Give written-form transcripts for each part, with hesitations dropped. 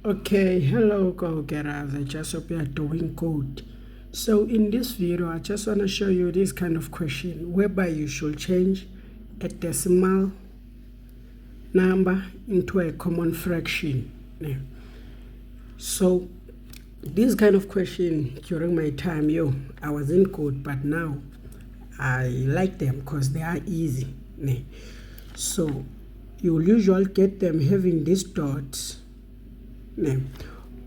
Okay, hello go-getters. I just hope you are doing good. So in this video, I just want to show you this kind of question whereby you should change a decimal number into a common fraction. Yeah. So this kind of question during my time, I wasn't good, but now I like them because they are easy. Yeah. So you will usually get them having these dots. Yeah.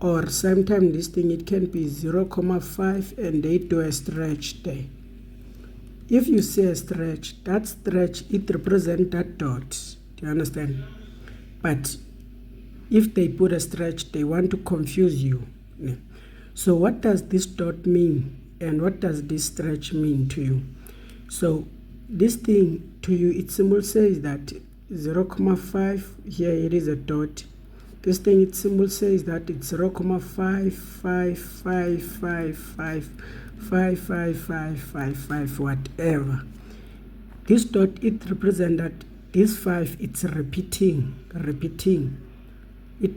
Or sometimes this thing it can be 0.5 and they do a stretch there. If you say a stretch, that stretch it represents that dot. Do you understand? But if they put a stretch, they want to confuse you. Yeah. So what does this dot mean and what does this stretch mean to you? So this thing to you, it simply says that 0.5, here it is a dot. This thing, it symbol says that it's 0.555555555, whatever. This dot, it represents that this 5, it's repeating. It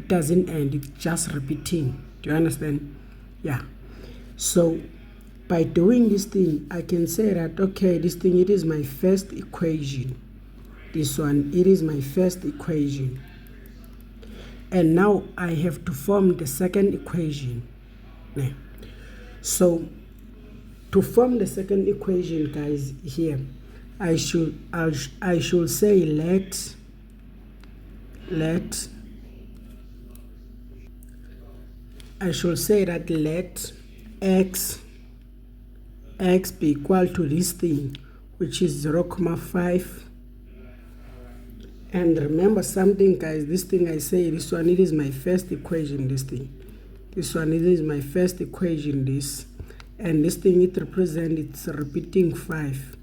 doesn't end, it's just repeating. Do you understand? Yeah. So by doing this thing, I can say that, okay, this thing, it is my first equation. This one, it is my first equation. And now I have to form the second equation. Yeah. So to form the second equation, guys, here I should say let x be equal to this thing, which is 0.5. And remember something, guys, this thing I say, this one, it is my first equation, this one, it is my first equation, this. And this thing, it represents, it's repeating 5.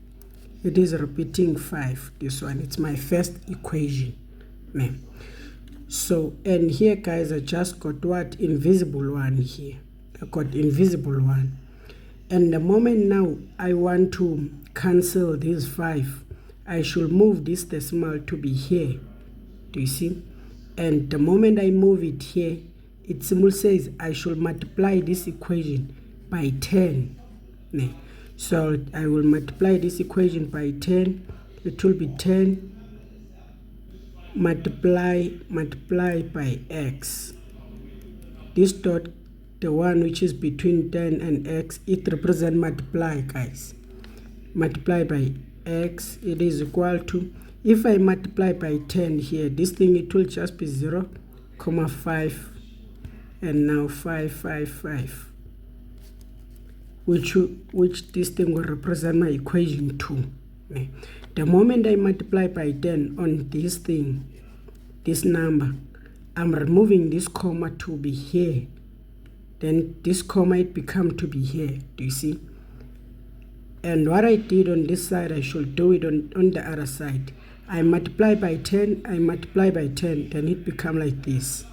It is repeating 5, this one. It's my first equation. Yeah. So, and here, guys, I just got what? Invisible 1 here. I got invisible 1. And the moment now I want to cancel this 5, I should move this decimal to be here. Do you see? And the moment I move it here, it simply says I should multiply this equation by 10. So I will multiply this equation by 10. It will be 10 multiply by x. This dot, the one which is between 10 and x, it represents multiply, guys. Multiply by x, it is equal to, if I multiply by 10 here, this thing, it will just be 0.5 and now 555, which this thing will represent my equation 2. The moment I multiply by 10 on this thing, this number, I'm removing this comma to be here, then this comma it become to be here. Do you see? And what I did on this side, I should do it on the other side. I multiply by 10, then it become like this.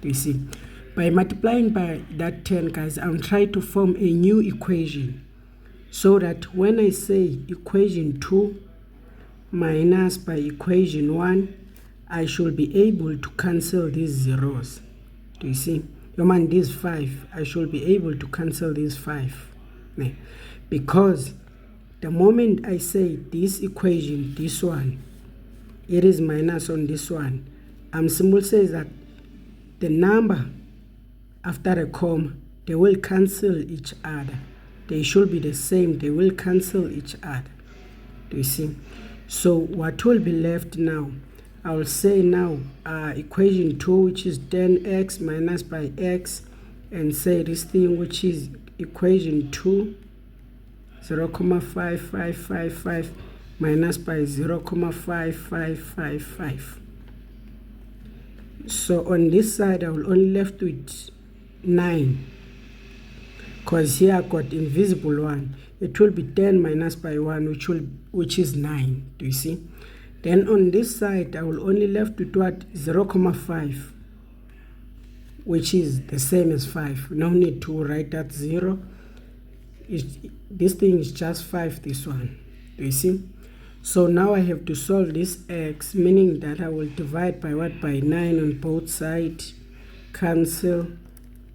Do you see? By multiplying by that 10, guys, I'm trying to form a new equation. So that when I say equation 2 minus by equation 1, I should be able to cancel these zeros. Do you see? This 5, I should be able to cancel these 5. Because the moment I say this equation, this one, it is minus on this one, I'm simply saying that the number after a comma, they will cancel each other. They should be the same. They will cancel each other. Do you see? So what will be left now? I will say now equation 2, which is 10x minus by x, and say this thing which is equation 2, 0.5555 minus by 0.5555. So on this side, I will only left with 9. Because here I got invisible 1. It will be 10 minus by 1, which is 9. Do you see? Then on this side, I will only left with what? 0.5, which is the same as 5. No need to write that 0. This thing is just 5, this one. Do you see? So now I have to solve this x, meaning that I will divide by what? By 9 on both sides. cancel.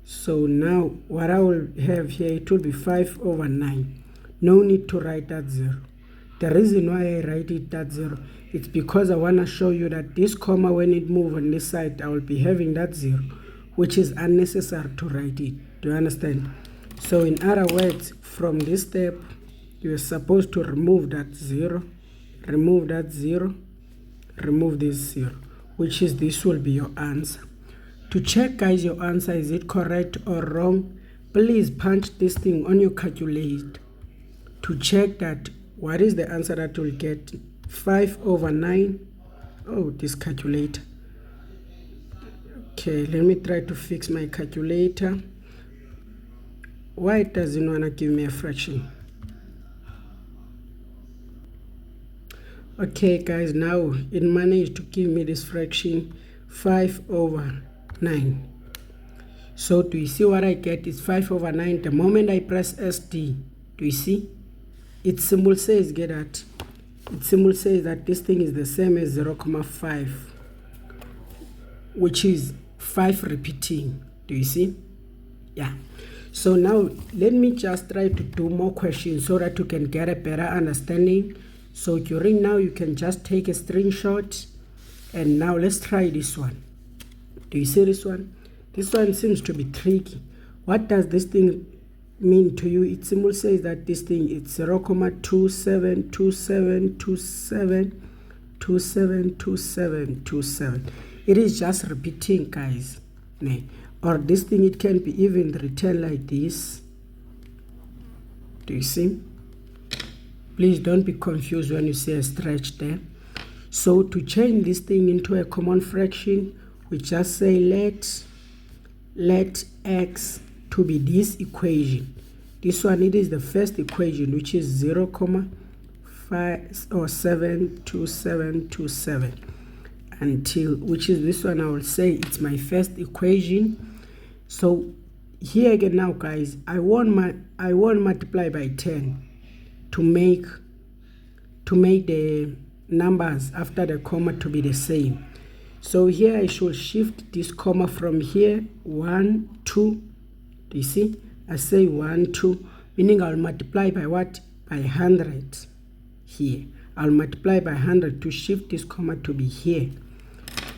So now what I will have here, it will be 5/9. No need to write that 0. The reason why I write it that 0, it's because I want to show you that this comma, when it moves on this side, I will be having that 0, which is unnecessary to write it. Do you understand? So in other words, from this step, you're supposed to remove that 0, remove that 0, remove this 0, which is, this will be your answer. To check, guys, your answer, is it correct or wrong, please punch this thing on your calculator to check that what is the answer that you'll get. 5/9. Oh, this calculator. Okay, let me try to fix my calculator. Why it doesn't want to give me a fraction? Okay, guys, now it managed to give me this fraction, 5/9. So do you see what I get? Is 5/9. The moment I press SD, do you see? Its symbol says, get that? Its symbol says that this thing is the same as 0,5, which is 5 repeating. Do you see? Yeah. So now let me just try to do more questions so that you can get a better understanding. So during now, you can just take a screenshot. And now let's try this one. Do you see this one? This one seems to be tricky. What does this thing mean to you? It symbol says that this thing is 0,272727272727. It is just repeating, guys. Or this thing, it can be even written like this. Do you see? Please don't be confused when you see a stretch there. So to change this thing into a common fraction, we just say let x to be this equation. This one, it is the first equation, which is 0,72727 until, which is this one. I will say it's my first equation. So here again now, guys, I won't multiply by 10 to make the numbers after the comma to be the same. So here I should shift this comma from here, 1, 2. Do you see? I say 1, 2, meaning I'll multiply by what? By 100 here. I'll multiply by 100 to shift this comma to be here.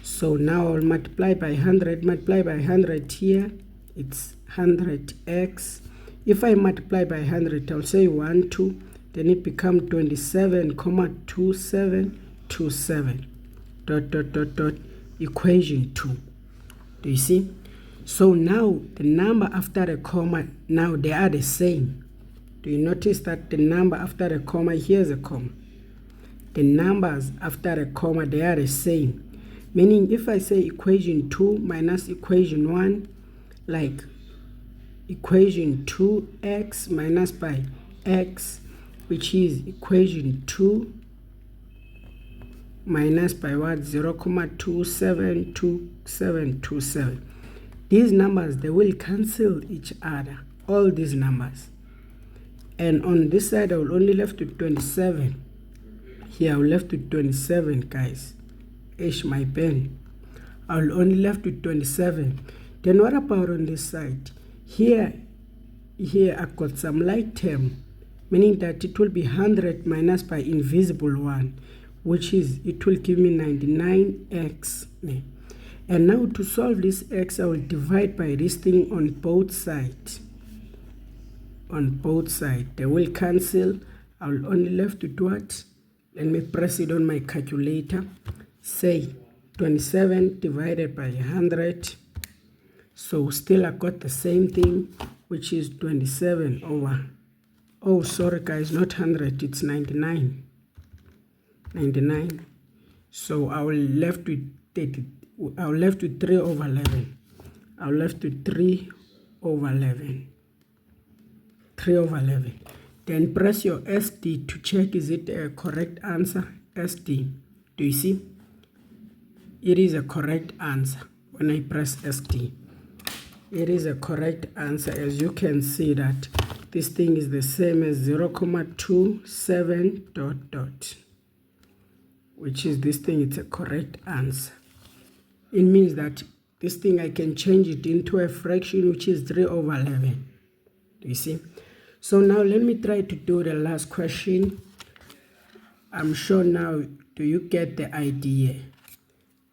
So now I'll multiply by 100, multiply by 100 here. It's 100x. If I multiply by 100, I'll say 1, 2. Then it becomes 27,2727 ... equation 2. Do you see? So now the number after the comma, now they are the same. Do you notice that the number after the comma, here's a comma. The numbers after the comma, they are the same. Meaning if I say equation 2 minus equation 1, like equation 2x minus by x, which is equation 2 minus by what? 0,272727. These numbers, they will cancel each other, all these numbers. And on this side, I will only left with 27. Here, I will left with 27, guys. My pen. I will only left with 27. Then what about on this side? Here I've got some like term, meaning that it will be 100 minus by invisible 1, which is, it will give me 99x. And now to solve this x, I will divide by this thing on both sides. On both sides. They will cancel. I will only left with what? Let me press it on my calculator. Say 27 divided by 100. So still I got the same thing, which is 27 over, oh sorry guys, not 100, it's 99. So I will left with 30. I will left with 3 over 11. I will left with 3 over 11. 3 over 11. Then press your SD to check is it a correct answer. SD. Do you see? It is a correct answer when I press SD. It is a correct answer, as you can see that this thing is the same as 0,27 ... which is this thing. It's a correct answer. It means that this thing I can change it into a fraction, which is 3 over 11. Do you see? So now let me try to do the last question. I'm sure now, do you get the idea?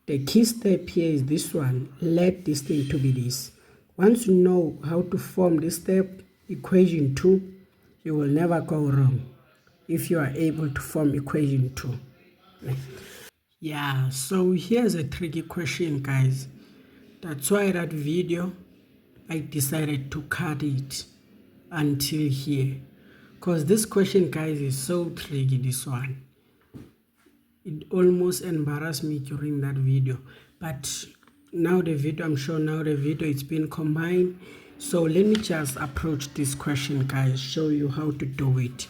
The key step here is this one. Let this thing to be this. Once you know how to form this step, equation 2, you will never go wrong if you are able to form equation 2. Yeah, so here's a tricky question, guys. That's why that video, I decided to cut it until here. Because this question, guys, is so tricky, this one. It almost embarrassed me during that video. But now the video, I'm sure now the video it's been combined. So let me just approach this question, guys, show you how to do it.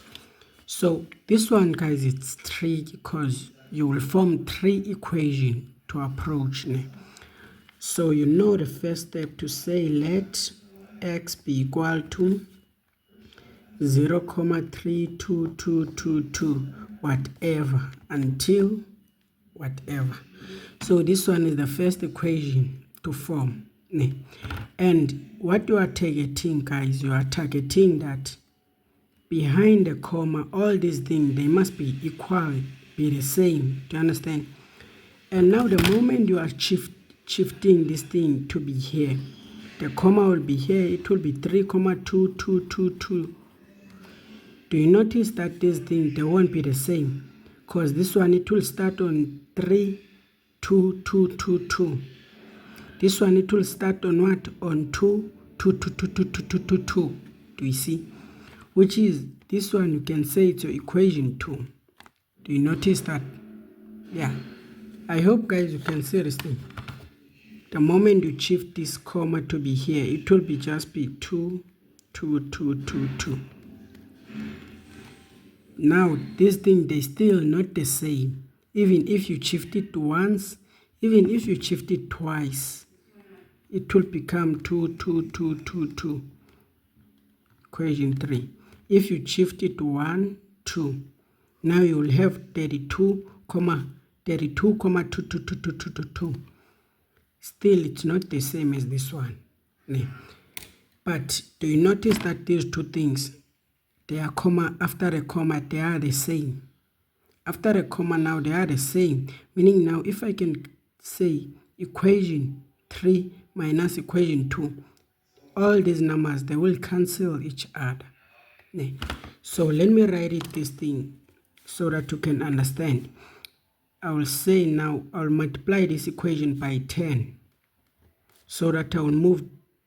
So this one, guys, it's tricky because you will form 3 equations to approach. So you know the first step to say let x be equal to 0,32222 whatever until whatever. So this one is the first equation to form. And what you are targeting, guys, you are targeting that behind the comma, all these things, they must be equal, be the same. Do you understand? And now the moment you are shifting this thing to be here, the comma will be here. It will be 3,2222. Do you notice that this thing, they won't be the same? Because this one, it will start on 3,2222. This one, it will start on what? On 2,22222. Do you see? Which is, this one, you can say it's your equation 2. Do you notice that? Yeah. I hope, guys, you can see this thing. The moment you shift this comma to be here, it will be just be 2,222. Now, this thing, they still not the same. Even if you shift it once, even if you shift it twice, it will become 2,222. Equation 3. If you shift it 1, 2, now you will have 32,222222. Still, it's not the same as this one. But do you notice that these two things, they are comma, after a comma, they are the same. After a comma now, they are the same. Meaning now, if I can say equation 3 minus equation 2, all these numbers, they will cancel each other. So let me write it this thing so that you can understand. I will say now, I'll multiply this equation by 10 so that I will move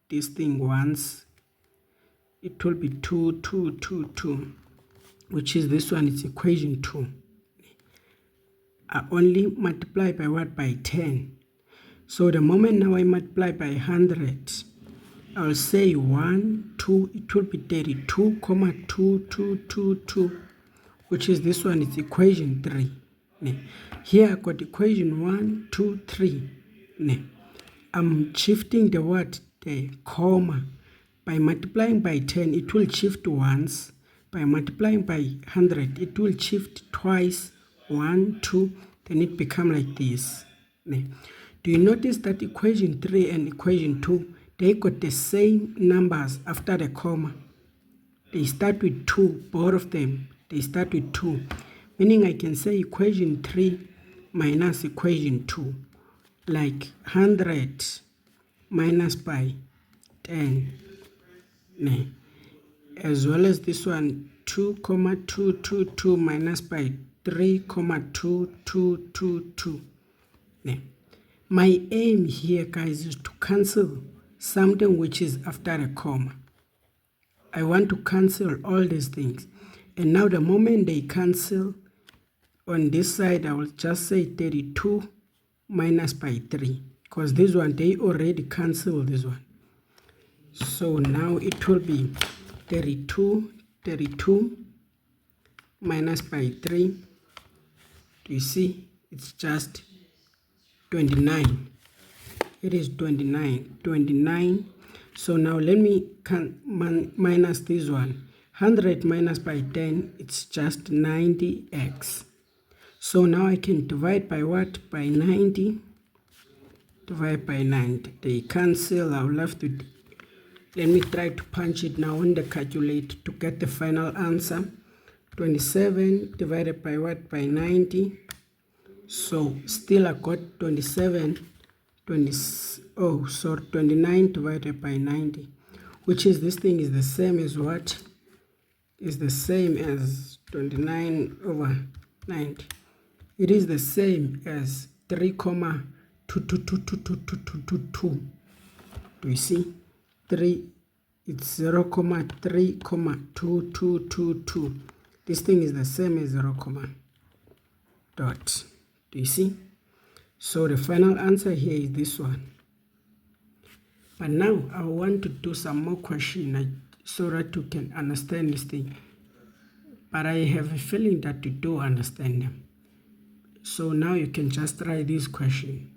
this thing once. It will be 2,222, which is this one, it's equation 2. I only multiply by what? By 10. So the moment now I multiply by 100, I'll say 1, 2, it will be 32,2222, which is this one, it's equation 3. Here I got equation 1, 2, 3. I'm shifting the what? The comma. By multiplying by 10, it will shift once. By multiplying by 100, it will shift twice. 1, 2, then it become like this. Do you notice that equation 3 and equation 2, they got the same numbers after the comma? They start with 2, both of them. They start with 2. Meaning I can say equation 3 minus equation 2. Like 100 minus by 10. As well as this one, 2,222 minus by 3,222. My aim here, guys, is to cancel something which is after a comma. I want to cancel all these things. And now the moment they cancel, on this side, I will just say 32 minus by 3. Because this one, they already cancel this one. So now it will be 32 minus by 3. Do you see? It's just 29. It is 29. So now let me minus this one. 100 minus by 10, it's just 90x. So now I can divide by what? By 90. divided by 90. They cancel. I'm left with, let me try to punch it now on the calculator to get the final answer. 27 divided by what? By 90. So still I got 29 divided by 90, which is, this thing is the same as what? Is the same as 29 over 90. It is the same as 3,2222222. Do you see? 3, it's 0,3,2222. This thing is the same as 0, dot. Do you see? So the final answer here is this one. But now I want to do some more questions so that you can understand this thing. But I have a feeling that you do understand them. So now you can just try this question.